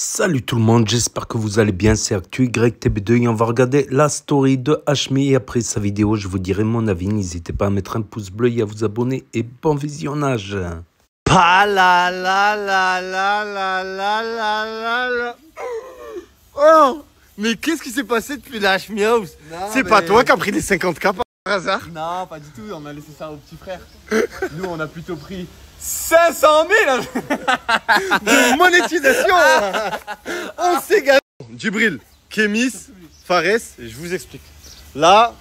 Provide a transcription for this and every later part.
Salut tout le monde, j'espère que vous allez bien, c'est ActuYTB2 et on va regarder la story de Hashmi et après sa vidéo je vous dirai mon avis, n'hésitez pas à mettre un pouce bleu et à vous abonner et bon visionnage. Pa la la la la la la la la la. Oh, mais qu'est-ce qui s'est passé depuis la Hashmi House? C'est pas toi qui as pris les 50K par hasard? Non, pas du tout, on a laissé ça au petit frère. Nous, on a plutôt pris 500 000 de monétisation. On s'est gagné. Djibril, Kémis, Fares, je vous explique. Là,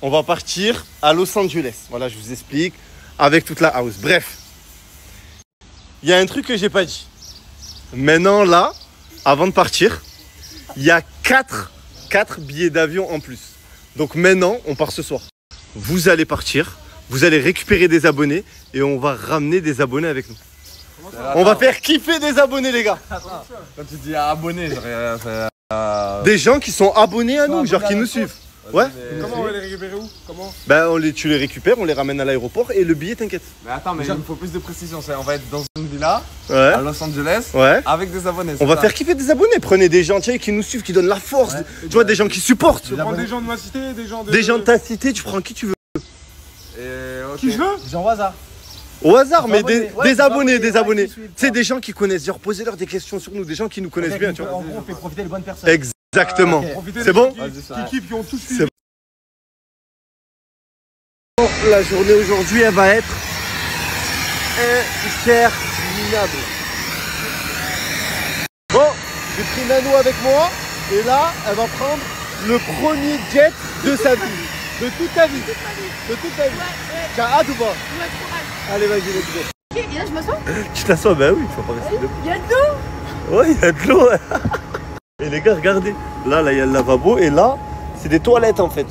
on va partir à Los Angeles. Voilà, je vous explique, avec toute la house. Bref, il y a un truc que j'ai pas dit. Maintenant, là, avant de partir, il y a 4 billets d'avion en plus. Donc maintenant, on part ce soir. Vous allez partir, vous allez récupérer des abonnés et on va ramener des abonnés avec nous. On va faire kiffer des abonnés, les gars. Quand tu dis abonnés, des gens qui sont abonnés à nous, genre qui nous suivent. Ouais. Comment on va les récupérer où? Comment? Ben, tu les récupères, on les ramène à l'aéroport et le billet, t'inquiète. Mais attends, mais il me faut plus de précision. On va être dans une villa à Los Angeles avec des abonnés. On va faire kiffer des abonnés. Prenez des gens qui nous suivent, qui donnent la force. Ouais. Tu vois, des gens qui supportent. Tu prends des gens de ma cité, des gens de ta cité, tu prends qui tu veux. Qui je veux? Des gens au hasard. Au hasard, mais des abonnés. Tu sais, des gens qui connaissent, genre posez-leur des questions sur nous, des gens qui nous connaissent bien, tu vois. En gros, on fait profiter les bonnes personnes. Exactement. Okay. C'est bon? Qui ont tous suivi. La journée aujourd'hui, elle va être interminable. Bon, j'ai pris Nanou avec moi et là, elle va prendre le premier jet de sa vie. De toute ta vie. De toute ta vie. Ouais. Tu as hâte ou pas? Ouais, trop hâte. Allez, vas-y, let's go. Ok, et là, je m'assois? Tu t'assois? Bah oui, il faut pas rester debout. Il y a de l'eau. Ouais, il y a de l'eau. Et les gars, regardez. Là, il y a le lavabo et là, c'est des toilettes en fait.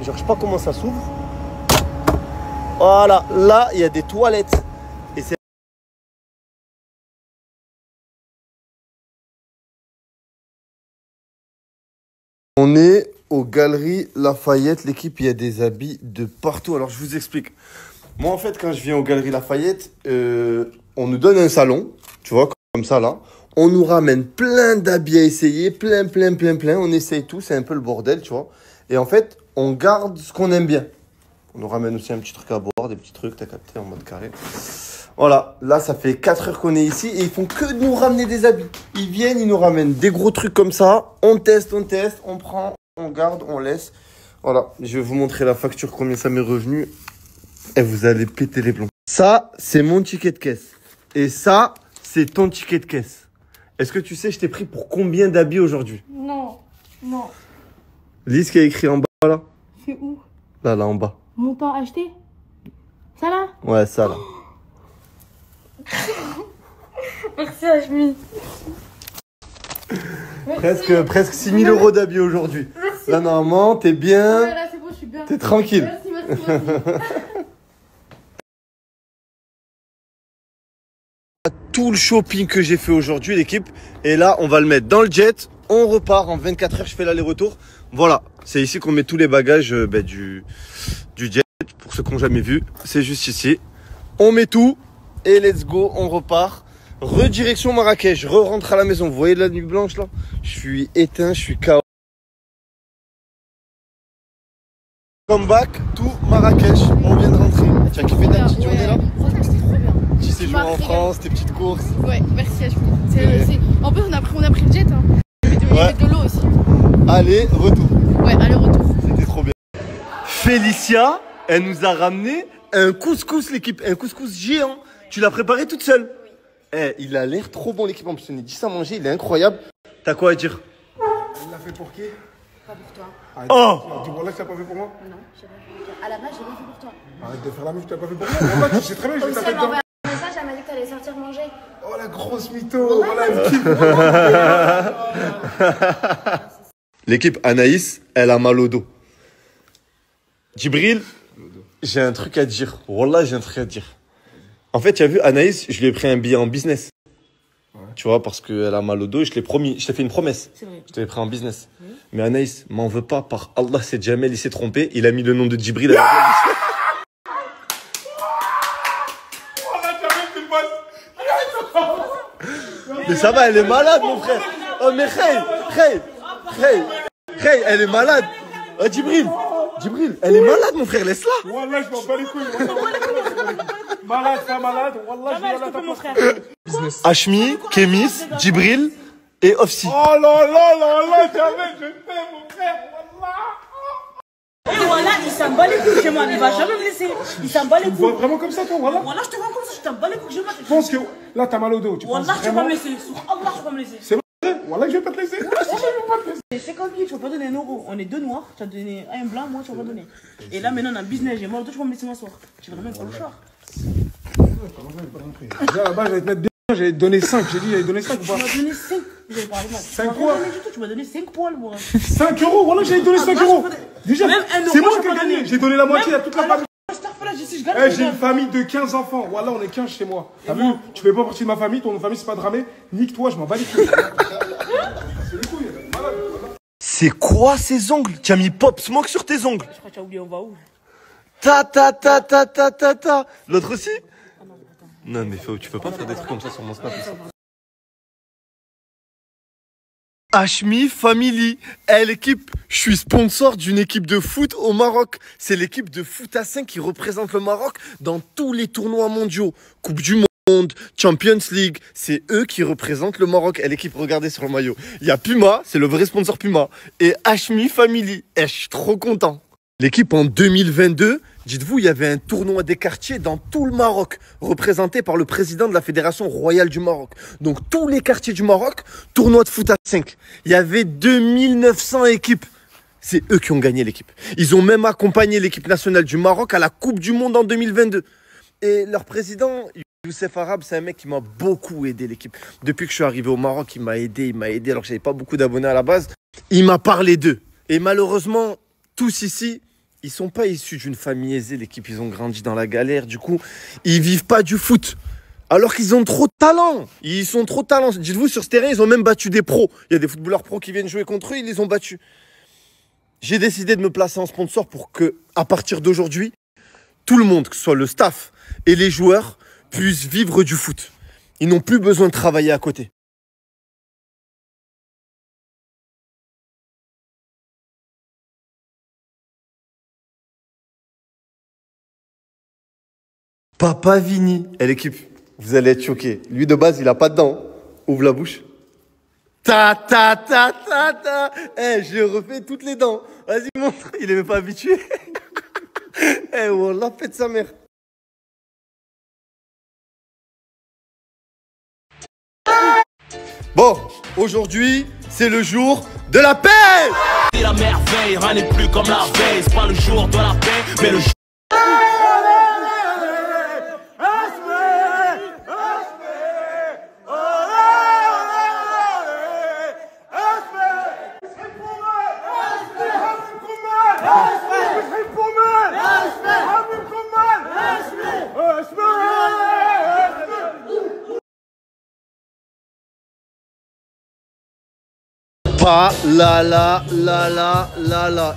Genre, je sais pas comment ça s'ouvre. Voilà, là, il y a des toilettes. Et c'est... On est aux Galeries Lafayette. L'équipe, il y a des habits de partout. Alors, je vous explique. Moi, en fait, quand je viens aux Galeries Lafayette, on nous donne un salon, tu vois, comme ça, là. On nous ramène plein d'habits à essayer, plein. On essaye tout, c'est un peu le bordel, tu vois. Et en fait, on garde ce qu'on aime bien. On nous ramène aussi un petit truc à boire, des petits trucs, t'as capté, en mode carré. Voilà, là, ça fait 4 heures qu'on est ici et ils font que de nous ramener des habits. Ils viennent, ils nous ramènent des gros trucs comme ça. On teste, on prend, on garde, on laisse. Voilà, je vais vous montrer la facture, combien ça m'est revenu. Et vous allez péter les plombs. Ça, c'est mon ticket de caisse. Et ça, c'est ton ticket de caisse. Est-ce que tu sais, je t'ai pris pour combien d'habits aujourd'hui? Non. Lis ce qu'il y a écrit en bas, là. C'est où? Là, en bas. Montant acheté? Ça là? Ouais, ça là. Merci Hashmi. Presque 6 000 euros d'habits aujourd'hui. Là, normalement, t'es bien. Ouais, là, c'est bon, je suis bien. T'es tranquille. Merci. Tout le shopping que j'ai fait aujourd'hui, l'équipe. Et là, on va le mettre dans le jet. On repart en 24 heures. Je fais l'aller-retour. Voilà. C'est ici qu'on met tous les bagages du jet. Pour ceux qui n'ont jamais vu, c'est juste ici. On met tout. Et let's go. On repart. Redirection Marrakech. Je rentre à la maison. Vous voyez la nuit blanche là? Je suis éteint. Je suis KO. Come back to Marrakech. On vient de rentrer. Tu as kiffé ta petite journée là? Franchement, c'était trop bien. Petit séjour en France, tes petites courses. Ouais, merci Hashmi. En plus, on a pris le jet. Hein. Il y avait de l'eau aussi. Allez, retour. Ouais, aller-retour. C'était trop bien. Félicia, elle nous a ramené un couscous, l'équipe. Un couscous géant. Tu l'as préparé toute seule? Eh, il a l'air trop bon, l'équipe. En plus, on est 10 à manger. Il est incroyable. T'as quoi à dire? Il l'a fait pour qui? Pas pour toi. Oh! Tu vois là que tu l'as pas fait pour moi? Non, j'ai pas fait pour toi. À la base, j'ai pas fait pour toi. Arrête de faire la meuf, tu l'as pas fait pour moi. Moi, tu sais très bien que je Aussi, t'ai elle fait m'a dedans. envoyé un message, elle m'a dit que t'allais sortir manger. Oh la grosse mytho. Voilà, elle me kiffe. L'équipe Anaïs, elle a mal au dos. Djibril, j'ai un truc à dire. Wallah, j'ai un truc à dire. En fait, tu as vu, Anaïs, je lui ai pris un billet en business. Ouais. Tu vois, parce qu'elle a mal au dos, je t'ai fait une promesse. C'est vrai. Je t'avais pris en business. Oui. Mais Anaïs, m'en veux pas, par Allah, c'est Jamel, il s'est trompé. Il a mis le nom de Djibril. Mais ça va, elle est malade, mon frère. Oh, mais Khay, elle est malade. Oh, Djibril, elle est malade, mon frère, laisse-la. Wallah, je m'en bats les couilles. Malade, pas malade. Wallah, je vais aller à mon frère. Hashmi, Kémis, Djibril et Ofsi. Oh là là là là, jamais je t'aime, mon frère. Wallah. Et voilà, il s'en bat les couilles chez moi, il va jamais me laisser. Il s'en bat les Tu me vois couilles. vraiment comme ça, toi, voilà. Voilà, je te vois comme ça, je t'en bats les couilles chez moi. Je pense que là, t'as mal au dos. Tu penses Wallah, tu vas vraiment... me laisser. Sur Allah, tu vas me laisser. C'est vrai. Wallah, je vais pas te laisser. Wallah, je vais pas te laisser. C'est 50 000, tu vas pas donner un euro. On est deux noirs, tu vas donner un blanc, moi tu vas pas donner. Et là maintenant on a un business, j'ai mort, toi tu vas me laisser m'asseoir. Tu es vraiment un clochard. Déjà là-bas, j'allais te mettre bien. J'allais te donner 5. J'ai dit, j'allais te donner 5 ou Tu pas? m'as donné 5. J'avais parlé mal. 5 quoi? Tu m'as donné 5 poils, moi. 5 euros. Voilà, j'allais te donner 5 euros. Déjà, Même un euro, c'est moi je qui ai peux gagné. donner. J'ai donné la moitié à toute la famille. Je gagne. Eh, j'ai une famille de 15 enfants. Voilà, on est 15 chez moi. T'as vu? Tu fais pas partie de ma famille. Ton famille, c'est pas dramé. Nique-toi, je m'en bats les couilles. C'est les couilles, elle est malade. Voilà. C'est quoi ces ongles? Tu as mis Pop Smoke sur tes ongles. Je crois que tu as oublié, on va où? Ta. L'autre aussi? Non, mais tu peux pas faire des trucs comme ça sur mon snap. Hashmi Family, l'équipe, je suis sponsor d'une équipe de foot au Maroc. C'est l'équipe de foot à 5 qui représente le Maroc dans tous les tournois mondiaux. Coupe du Monde, Champions League, c'est eux qui représentent le Maroc. L'équipe, regardez sur le maillot. Il y a Puma, c'est le vrai sponsor Puma. Et Hashmi Family, je suis trop content. L'équipe en 2022, dites-vous, il y avait un tournoi des quartiers dans tout le Maroc, représenté par le président de la Fédération royale du Maroc. Donc tous les quartiers du Maroc, tournoi de foot à 5. Il y avait 2900 équipes. C'est eux qui ont gagné l'équipe. Ils ont même accompagné l'équipe nationale du Maroc à la Coupe du Monde en 2022. Et leur président, Youssef Arabe, c'est un mec qui m'a beaucoup aidé l'équipe. Depuis que je suis arrivé au Maroc, il m'a aidé alors que j'avais pas beaucoup d'abonnés à la base. Il m'a parlé d'eux. Et malheureusement, tous ici, ils sont pas issus d'une famille aisée, l'équipe, ils ont grandi dans la galère. Du coup, ils vivent pas du foot. Alors qu'ils ont trop de talent. Ils sont trop de talent. Dites-vous, sur ce terrain, ils ont même battu des pros. Il y a des footballeurs pros qui viennent jouer contre eux, ils les ont battus. J'ai décidé de me placer en sponsor pour que, à partir d'aujourd'hui, tout le monde, que ce soit le staff et les joueurs, puissent vivre du foot. Ils n'ont plus besoin de travailler à côté. Papa Vini, l'équipe, vous allez être choqués. Lui, de base, il a pas de dents. Ouvre la bouche. Ta. Je refais toutes les dents. Vas-y, montre. Il est même pas habitué. Wallah, pète sa mère. Bon, aujourd'hui, c'est le jour de la paix. La merveille, rien n'est plus comme la veille. C'est pas le jour de la paix, mais le jour. Pas la.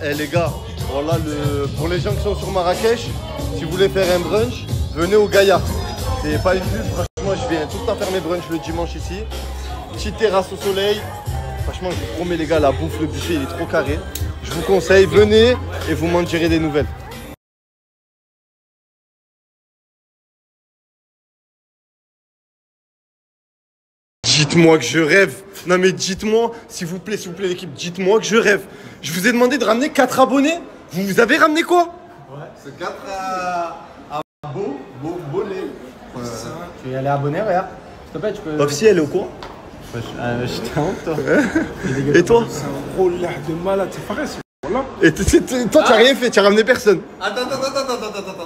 Eh les gars, voilà pour les gens qui sont sur Marrakech, si vous voulez faire un brunch, venez au Gaïa. C'est pas une pub, franchement je viens tout le temps faire mes brunchs le dimanche ici. Petite terrasse au soleil. Franchement je vous promets les gars, la bouffe, le buffet il est trop carré. Je vous conseille, venez et vous m'en direz des nouvelles. Dites-moi que je rêve. Non mais dites-moi, s'il vous plaît l'équipe, dites-moi que je rêve. Je vous ai demandé de ramener 4 abonnés. Vous avez ramené quoi? Ouais, c'est 4 abonnés. Tu es allé abonner, regarde. S'il te plaît, tu peux. Officiel, elle est au courant? Je t'ai honte, toi. Et toi? C'est un gros l'air de malade. C'est pareil, c'est voilà. Et toi, tu as rien fait, tu as ramené personne. Attends,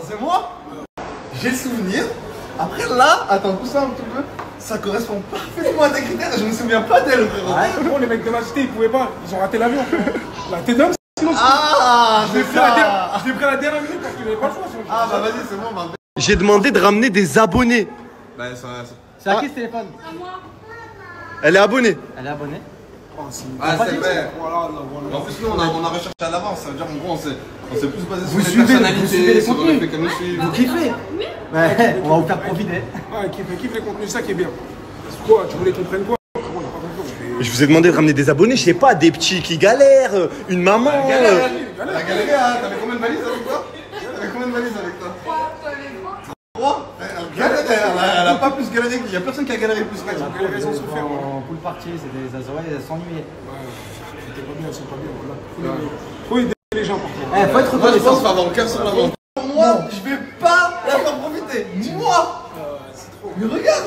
c'est moi? J'ai le souvenir. Après là, attends, tout ça un petit peu. Ça correspond parfaitement à tes critères et je me souviens pas d'elle, frérot. Ouais, bon, les mecs de ma cité, ils pouvaient pas. Ils ont raté l'avion. La tête d'homme, sinon. Ah, Je l'ai pris à la dernière minute parce que j'avais pas le choix. Sinon, ah, bah vas-y, c'est bon, bah. J'ai demandé de ramener des abonnés. Bah, c'est à qui ce téléphone? Elle est abonnée. Elle est abonnée. Ah, c'est vrai. Voilà. En plus, nous, on a recherché à l'avance. Ça veut dire, en gros, on s'est plus basé sur Vous les suivez personnalités, les sur le contenus. fait que nous suivons. Vous kiffez? Ouais, on va vous faire profiter. Ah, kiffe les contenus, ça qui est bien. Quoi, tu voulais qu'on prenne quoi? Je vous ai demandé de ramener des abonnés, je sais pas, des petits qui galèrent, une maman. La galerie, hein, t'avais combien de valises avec toi? T'avais combien de valises avec toi? 3. Elle a pas plus galéré, il y a personne qui a galéré plus qu'elle. Les raisons sont faire. En pool party, c'est des Azorais, elles s'ennuyaient. C'était pas bien, c'est pas bien. Voilà. Faut aider les gens par contre. Faut être Moi je pense reconnaissant. qu'il faut avoir le cœur sur la main. Moi, je vais pas la faire profiter. Moi. Mais regarde.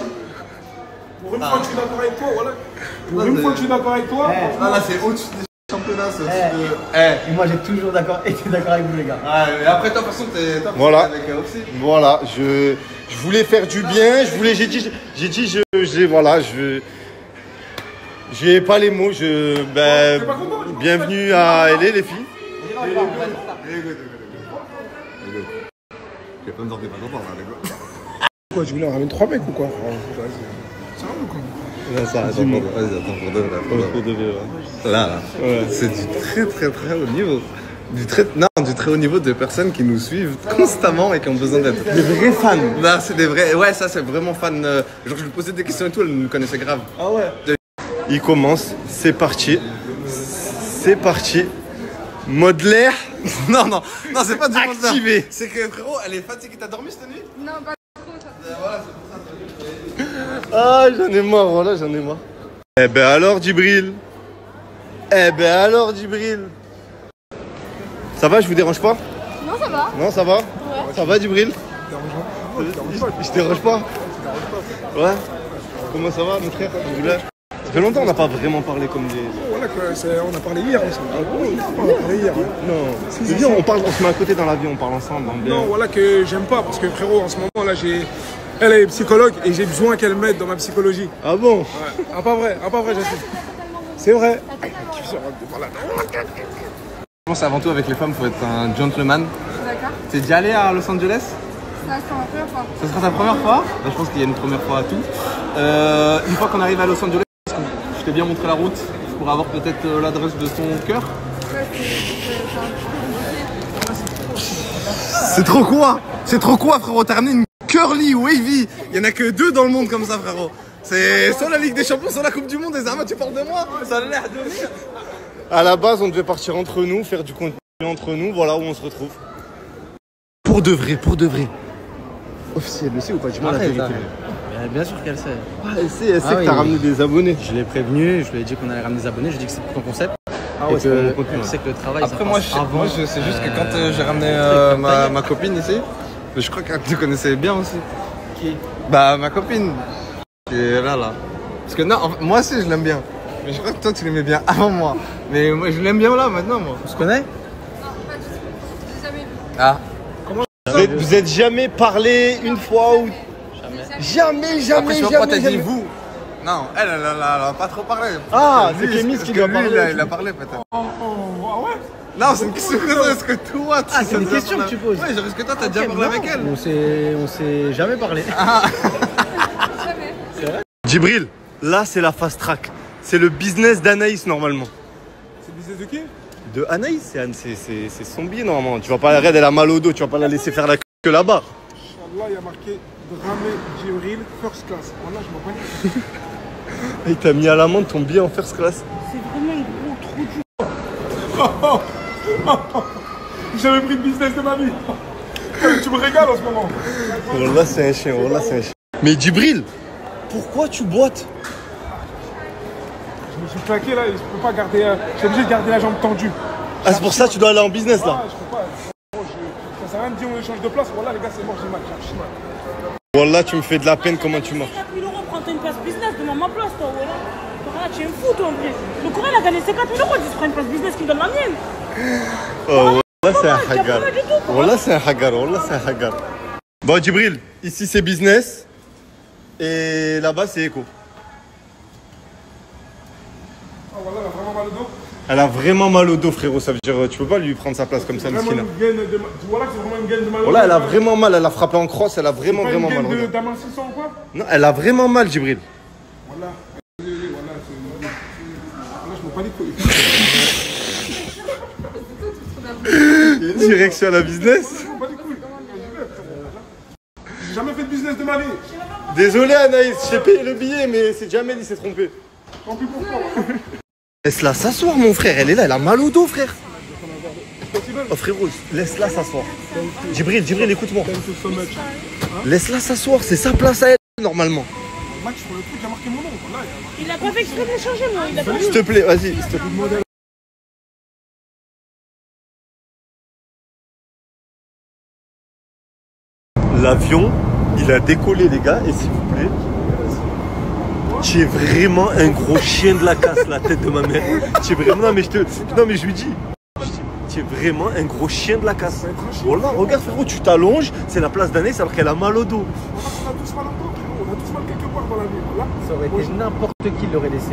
Pour une fois que je suis d'accord avec toi, voilà. Pour une fois que je suis d'accord avec toi. Ah là c'est au-dessus des championnats, c'est au-dessus de... Et moi j'ai toujours été d'accord avec vous les gars. Ouais, et après toi de toute façon t'es Voilà. avec Oxy. Voilà, je voulais faire du bien, j'ai pas les mots, bienvenue à LA les filles. Je vais pas me sortir pas content là, les gars. Quoi, tu voulais en ramener 3 mecs ou quoi? C'est un ou quoi? Attends, pour de vrai. Là, c'est du très haut niveau. Du très haut niveau de personnes qui nous suivent constamment et qui ont besoin d'être des vrais fans. Là, c'est des vrais. Ouais, ça, c'est vraiment fan. Genre, je lui posais des questions et tout, elle nous connaissait grave. Ah ouais. Il commence, c'est parti. Mode l'air. Non, c'est pas du monde là. Activé. C'est que frérot, elle est fatiguée. T'as dormi cette nuit? Non, pas trop ça. Voilà, c'est pour ça. Ah, j'en ai marre, voilà, j'en ai marre. Eh ben alors, Djibril. Ça va, je vous dérange pas? Non, ça va. Non, ça va? Ouais. Ça va, Djibril? Je dérange pas? Ouais. Comment ça va, mon frère? Ça fait longtemps qu'on n'a pas vraiment parlé comme des... Voilà, on a parlé hier ensemble. On a parlé hier. Non, c'est bien, on se met à côté dans l'avion, on parle ensemble. Non, voilà que j'aime pas parce que frérot, en ce moment là, elle est psychologue et j'ai besoin qu'elle m'aide dans ma psychologie. Ah bon? Ouais. Ah pas vrai, Jacinthe. C'est vrai. Je pense avant tout avec les femmes, faut être un gentleman. D'accord. T'es déjà allé à Los Angeles? Ça, c'est ma première fois. Ça sera ta première fois? Bah, je pense qu'il y a une première fois à tout. Une fois qu'on arrive à Los Angeles, je t'ai bien montré la route pour avoir peut-être l'adresse de ton cœur. Ouais, C'est trop quoi frérot? T'as ramené une curly wavy. Il y en a que 2 dans le monde comme ça frérot. C'est soit la Ligue des Champions, soit la Coupe du Monde. Et Zama, tu parles de moi? Ça a l'air de rire. À la base, on devait partir entre nous, faire du contenu entre nous, voilà où on se retrouve. Pour de vrai. Officiel, elle sait ou pas? Dis-moi la vérité. Bien sûr qu'elle sait. Ah, elle sait que t'as ramené des abonnés. Je l'ai prévenu, je lui ai dit qu'on allait ramener des abonnés, je lui ai dit que c'est pour ton concept. Ah ouais, c'est pour mon contenu. Elle sait que le travail, Après ça moi, passe avant. c'est juste que quand j'ai ramené ma copine ici, je crois que tu connaissais bien aussi. Qui? Bah ma copine. Qui est là. Parce que non, moi aussi je l'aime bien. Mais je crois que toi tu l'aimais bien avant moi. Mais moi je l'aime bien là maintenant moi. On se connaît? Non, pas du tout. Je l'ai jamais vu. Ah. Vous êtes jamais parlé une fois ou... Jamais. Après je vois pourquoi t'as dit vous. Non, elle a pas trop parlé. Ah, c'est Lui, Kémis parce qui que doit lui, parler. il a parlé peut-être. Ah ouais? Non, c'est une question que est-ce que toi tu c'est une question que tu poses. Ouais, genre est-ce que toi t'as déjà parlé avec elle? On s'est jamais parlé. Jamais. Djibril, là c'est la fast track. C'est le business d'Anaïs normalement. C'est le business de qui? De Anaïs, c'est son billet normalement. Tu vas pas l'arrêter, elle a mal au dos, tu vas pas la laisser faire la queue là-bas. Là, il y a marqué Dramé Djibril, first class. Voilà, je m'en connais. Il t'a mis à l'amende ton billet en first class. C'est vraiment un gros trou du... J'ai jamais pris de business de ma vie. Tu me régales en ce moment. Oh là c'est un chien, Mais Djibril, pourquoi tu boites? Je me suis claqué là, je peux pas garder. Je suis obligé de garder la jambe tendue. Ah c'est pour ça que tu dois aller en business là. Ah, je peux pas. Ça sert à rien de dire on échange de place. Voilà, les gars, c'est mort, j'ai mal. J'ai mal. Wallah, tu me fais de la peine, comment tu marches? 4 000 €, prends-toi une place business, demande ma place, toi, voilà. Toi, tu es un fou, toi, en vrai. Le Coréen, il a gagné ses 4 000 €, il se prend une place business qui me donne la mienne. Oh, Wallah, c'est un Tu as hagar. pas mal du tout, quoi. Wallah, c'est un hagar. Bon, Djibril, ici c'est business. Et là-bas, c'est éco. Ah, voilà, elle a vraiment mal au dos. Elle a vraiment mal au dos, frérot. Ça veut dire, tu peux pas lui prendre sa place comme ça, Vraiment Miskina. une gaine de. Voilà, c'est vraiment une gaine de mal au dos. Voilà, elle a vraiment mal. Elle a frappé en crosse. Elle a vraiment Pas une mal. gaine Regarde. d'amincissant ou quoi? Non, elle a vraiment mal, Djibril. Voilà. Voilà, je me panique. Direction à la business. J'ai jamais fait de business de ma vie. Désolé, Anaïs, j'ai payé le billet, mais c'est Jamel, il s'est trompé. Tant pis pour toi. Laisse-la s'asseoir, mon frère. Elle est là, elle a mal au dos, frère. Oh, frérot, laisse-la s'asseoir. Djibril, écoute-moi. Laisse-la s'asseoir, c'est sa place à elle, normalement. Max, sur le truc, il a marqué mon nom. Là, Il a pas fait exprès de le changer, moi. Il a pas S'il te plaît, vas-y. S'il te plaît. L'avion, il a décollé, les gars, et s'il vous plaît, tu es vraiment un gros chien de la casse, la tête de ma mère. Tu es vraiment. Non, mais je lui dis. Tu es vraiment un gros chien de la casse. Voilà, regarde, frérot, tu t'allonges, c'est la place d'Anaïs alors qu'elle a mal au dos. on a tous mal au dos, frérot. On a tous mal quelque part dans la vie. Voilà. Ça aurait été n'importe qui l'aurait laissé.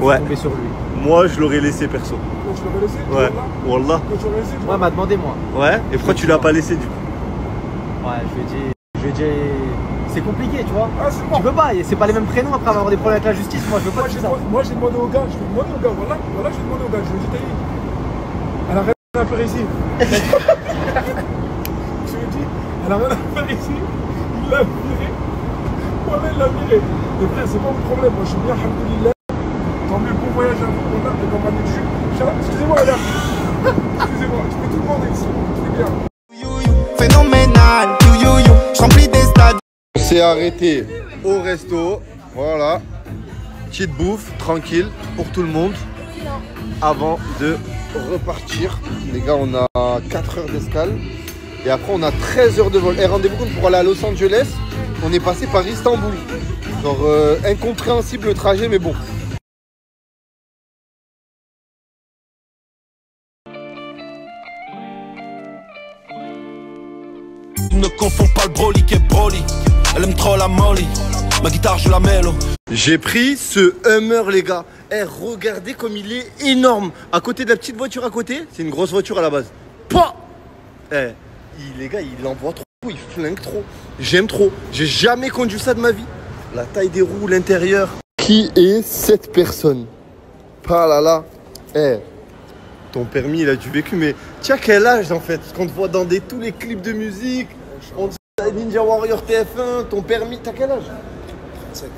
Ouais. Tomber sur lui. Moi, je l'aurais laissé, perso. Donc, je l'aurais laissé. Ouais. Wallah. Quand tu l'aurais laissé, Moi, elle m'a demandé, moi. Ouais. Et pourquoi tu l'as pas laissé, du coup? Ouais, je lui ai dit, c'est compliqué, tu vois. Ah, c'est bon. Tu peux pas, c'est pas les mêmes prénoms après avoir des problèmes avec la justice. Moi, je veux pas Moi, de ça. j'ai demandé au gars. Je lui ai demandé au gars. Voilà, je lui ai demandé au gars. Je lui ai dit, Taïd, elle a rien à faire ici. Je lui ai dit, elle a rien à faire ici. Il l'a viré. Voilà, il l'a viré. Mais frère, c'est pas mon problème. Moi, je suis bien, alhamdoulilah. Tant mieux, bon voyage à vous. On a des campagnes de jus. Excusez-moi, les gars. Excusez-moi, je peux tout demander ici. C'est bien. Phénoménal, je remplis des stades. On s'est arrêté au resto. Voilà. Petite bouffe, tranquille, pour tout le monde. Avant de repartir. Les gars, on a 4 heures d'escale. Et après, on a 13 heures de vol. Et rendez-vous compte, pour aller à Los Angeles, on est passé par Istanbul. Genre, incompréhensible le trajet, mais bon. Ne confonds pas le Broly qui est Broly. Elle aime trop la molly. Ma guitare joue la mélo. J'ai pris ce Hummer, les gars. Eh, regardez comme il est énorme. À côté de la petite voiture à côté, c'est une grosse voiture à la base. Pas. Eh, les gars, il envoie trop, il flingue trop. J'aime trop. J'ai jamais conduit ça de ma vie. La taille des roues, l'intérieur. Qui est cette personne? Pas là là. Eh, ton permis, il a du vécu, mais tu as quel âge en fait? Parce qu'on te voit dans tous les clips de musique. On te dit Ninja Warrior TF1, ton permis, t'as quel âge? 37.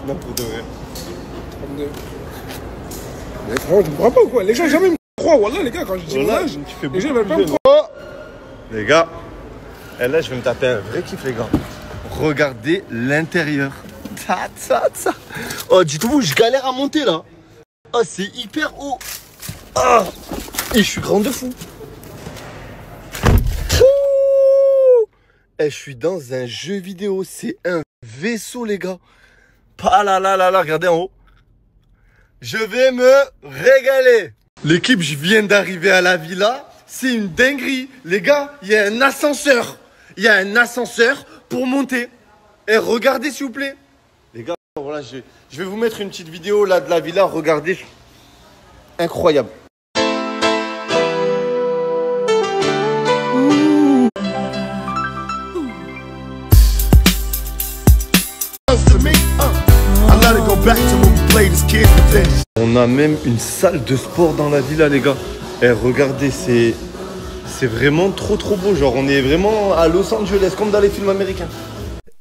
Non, pour de vrai. 32. Mais frérot, tu me crois pas ou quoi? Les gens jamais me croient, voilà, les gars, quand je dis mon âge, les gens veulent pas me croire. Oh les gars, et là je vais me taper un vrai kiff, les gars. Regardez l'intérieur. Oh, dites-vous, je galère à monter là. Oh, c'est hyper haut. Ah, et je suis grand de fou. Et je suis dans un jeu vidéo, c'est un vaisseau, les gars. Pas là, regardez en haut. Je vais me régaler. L'équipe, je viens d'arriver à la villa. C'est une dinguerie. Les gars, il y a un ascenseur. Il y a un ascenseur pour monter. Et regardez, s'il vous plaît. Les gars, voilà, je vais vous mettre une petite vidéo là de la villa. Regardez. Incroyable. On a même une salle de sport dans la villa, les gars. Et regardez, c'est vraiment trop beau. Genre, on est vraiment à Los Angeles, comme dans les films américains.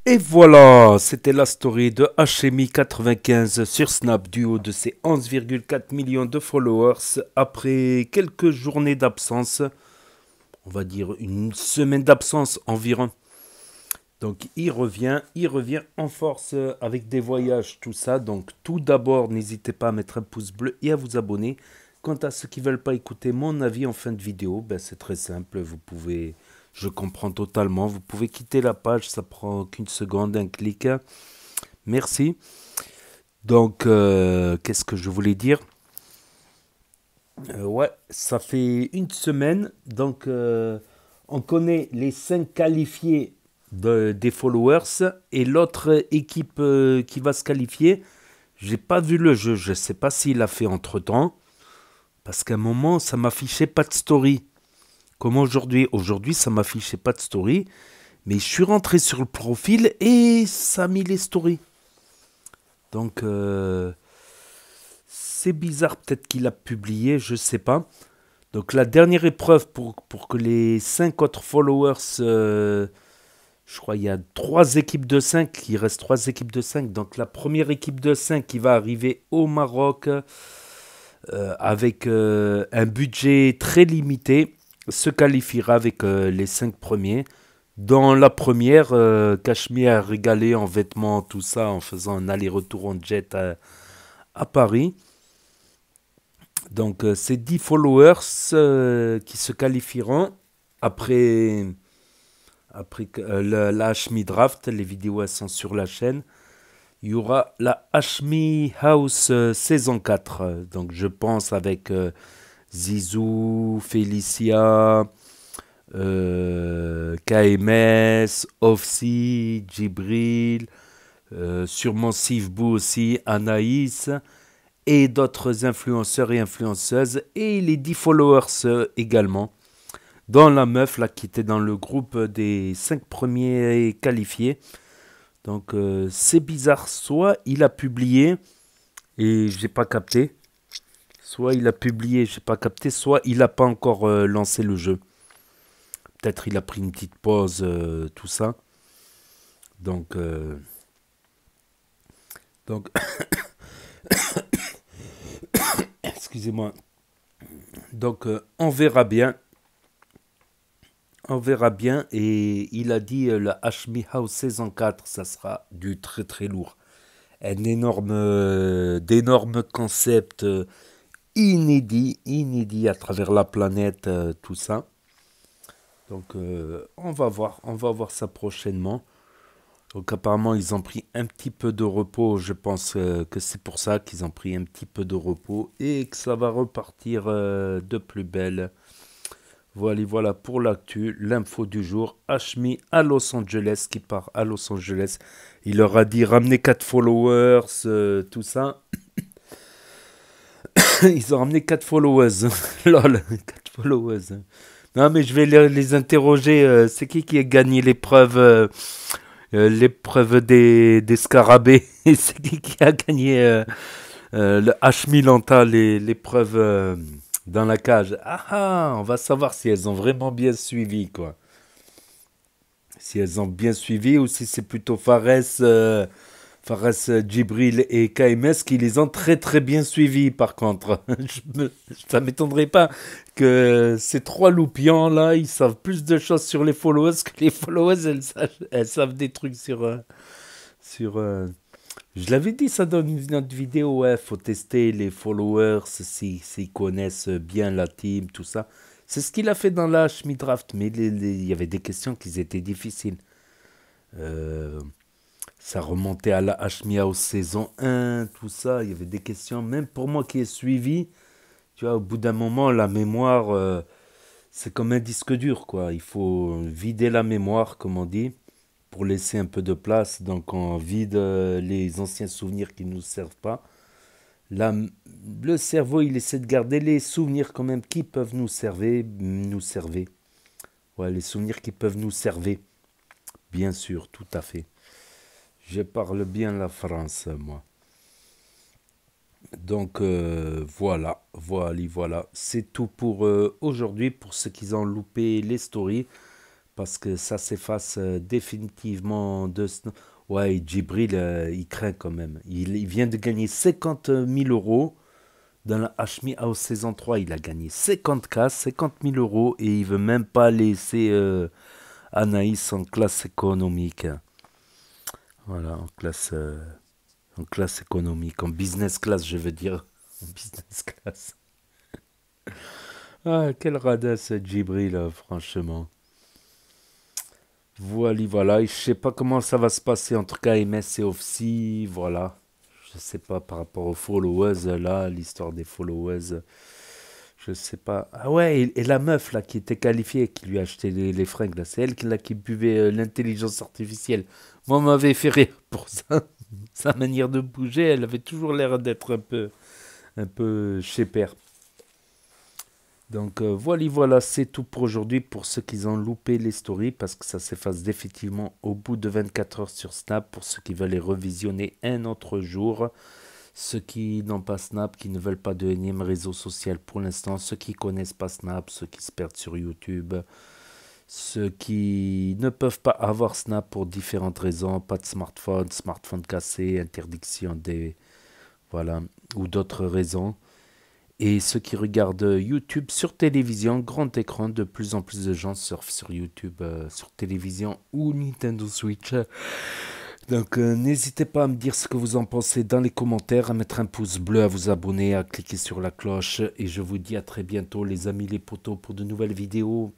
Et voilà, c'était la story de HMI95 sur Snap du haut de ses 11,4 millions de followers après quelques journées d'absence. On va dire une semaine d'absence environ. Donc il revient en force avec des voyages, tout ça. Donc tout d'abord, n'hésitez pas à mettre un pouce bleu et à vous abonner. Quant à ceux qui ne veulent pas écouter mon avis en fin de vidéo, ben c'est très simple. Vous pouvez, je comprends totalement, vous pouvez quitter la page, ça prend qu'une seconde, un clic. Merci. Donc, qu'est-ce que je voulais dire? Ouais, ça fait une semaine. Donc, on connaît les 5 qualifiés des followers et l'autre équipe qui va se qualifier. J'ai pas vu le jeu, je sais pas s'il a fait entre temps parce qu'à un moment ça m'affichait pas de story comme aujourd'hui. Aujourd'hui ça m'affichait pas de story, mais je suis rentré sur le profil et ça a mis les stories. Donc c'est bizarre, peut-être qu'il a publié, je sais pas. Donc la dernière épreuve pour que les 5 autres followers Je crois qu'il y a 3 équipes de 5. Il reste 3 équipes de 5. Donc la première équipe de 5 qui va arriver au Maroc avec un budget très limité se qualifiera avec les 5 premiers. Dans la première, Cachemire a régalé en vêtements, tout ça, en faisant un aller-retour en jet à Paris. Donc c'est 10 followers qui se qualifieront après la Hashmi Draft. Les vidéos elles sont sur la chaîne. Il y aura la Hashmi House saison 4. Donc je pense avec Zizou, Félicia, KMS, Ofsi, Djibril, sûrement Sivbou aussi, Anaïs et d'autres influenceurs et influenceuses et les 10 followers également. Dans la meuf là qui était dans le groupe des 5 premiers qualifiés. Donc c'est bizarre, soit il a publié et j'ai pas capté, soit il a publié et j'ai pas capté, soit il a pas encore lancé le jeu. Peut-être il a pris une petite pause, tout ça. Donc excusez-moi. Donc on verra bien. On verra bien. Et il a dit la Hashmi House saison 4, ça sera du très très lourd. D'énormes concepts inédits à travers la planète, tout ça. Donc on va voir ça prochainement. Donc apparemment ils ont pris un petit peu de repos, je pense que c'est pour ça qu'ils ont pris un petit peu de repos et que ça va repartir de plus belle. Voilà pour l'actu, l'info du jour. Hashmi à Los Angeles, qui part à Los Angeles. Il leur a dit ramenez 4 followers, tout ça. Ils ont ramené 4 followers. Lol, 4 followers. Non mais je vais les interroger. C'est qui a gagné l'épreuve des scarabées? C'est qui a gagné le Hashmi Lanta, l'épreuve dans la cage? On va savoir si elles ont vraiment bien suivi, quoi. Si elles ont bien suivi ou si c'est plutôt Fares, Djibril et KMS qui les ont très très bien suivis, par contre. Ça m'étonnerait pas que ces 3 loupians là, ils savent plus de choses sur les followers que les followers, elles savent des trucs sur... Je l'avais dit ça dans une autre vidéo, ouais, faut tester les followers, s'ils connaissent bien la team, tout ça. C'est ce qu'il a fait dans la Hashmi Draft, mais il y avait des questions qui étaient difficiles. Ça remontait à la Hashmi House saison 1, tout ça, il y avait des questions, même pour moi qui ai suivi, tu vois, au bout d'un moment, la mémoire, c'est comme un disque dur, quoi. Il faut vider la mémoire, comme on dit, pour laisser un peu de place. Donc on vide les anciens souvenirs qui ne nous servent pas. Là, le cerveau, il essaie de garder les souvenirs quand même qui peuvent nous servir. Ouais, les souvenirs qui peuvent nous servir. Bien sûr, tout à fait. Je parle bien la France, moi. Donc voilà. C'est tout pour aujourd'hui, pour ceux qui ont loupé les stories. Parce que ça s'efface définitivement de... Ouais, Djibril, il craint quand même. Il vient de gagner 50 000 € dans la Hashmi House saison 3. Il a gagné 50K, 50 000 € et il veut même pas laisser Anaïs en classe économique. Voilà, en classe économique, en business class, je veux dire. En business class. Ah, quel radin ce Djibril, franchement. Voilà, je sais pas comment ça va se passer entre KMS et Ofsi, voilà. Je sais pas par rapport aux followers, là, l'histoire des followers, je sais pas. Ah ouais, et la meuf, là, qui était qualifiée, qui lui a acheté les fringues, là, c'est elle qui buvait l'intelligence artificielle. Moi, on m'avait fait rire pour ça. Sa manière de bouger, elle avait toujours l'air d'être un peu chez père. Donc voilà, c'est tout pour aujourd'hui pour ceux qui ont loupé les stories parce que ça s'efface définitivement au bout de 24 heures sur Snap pour ceux qui veulent les revisionner un autre jour. Ceux qui n'ont pas Snap, qui ne veulent pas de énième réseau social pour l'instant, ceux qui connaissent pas Snap, ceux qui se perdent sur YouTube, Ceux qui ne peuvent pas avoir Snap pour différentes raisons, pas de smartphone, smartphone cassé, interdiction des... Voilà, ou d'autres raisons. Et ceux qui regardent YouTube sur télévision, grand écran, de plus en plus de gens surfent sur YouTube, sur télévision ou Nintendo Switch. Donc n'hésitez pas à me dire ce que vous en pensez dans les commentaires, à mettre un pouce bleu, à vous abonner, à cliquer sur la cloche. Et je vous dis à très bientôt les amis, les potos, pour de nouvelles vidéos.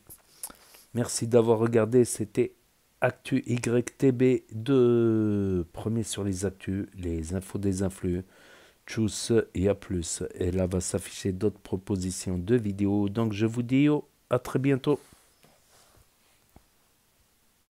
Merci d'avoir regardé, c'était Actu YTB 2, premier sur les actus, les infos des influx. Tchuss et à plus. Et là va s'afficher d'autres propositions de vidéos. Donc je vous dis à très bientôt.